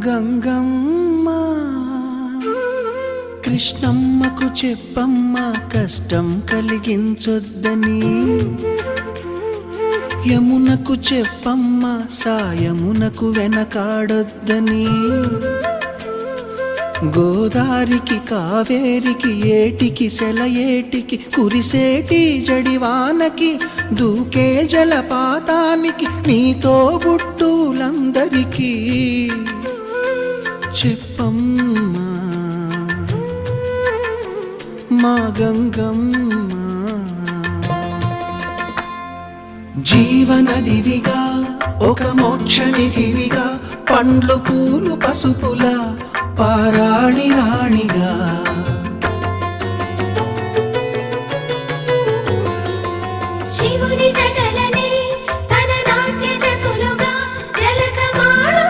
గంగమ్మ కృష్ణమ్మకు చెప్పమ్మ కష్టం కలిగించొద్దని, యమునకు చెప్పమ్మ సాయమునకు వెనకాడొద్దని, గోదారికి కావేరికి ఏటికి సెలయేటికి కురిసేటి జడివానకి దూకే జలపాతానికి నీతో బుట్టులందరికీ చెప్పమ్మా మా గంగమ్మ. జీవనదివిగా ఒక మోక్షనిధివిగా పండ్లు పూలు పసుపుల పారాణి రాణిగా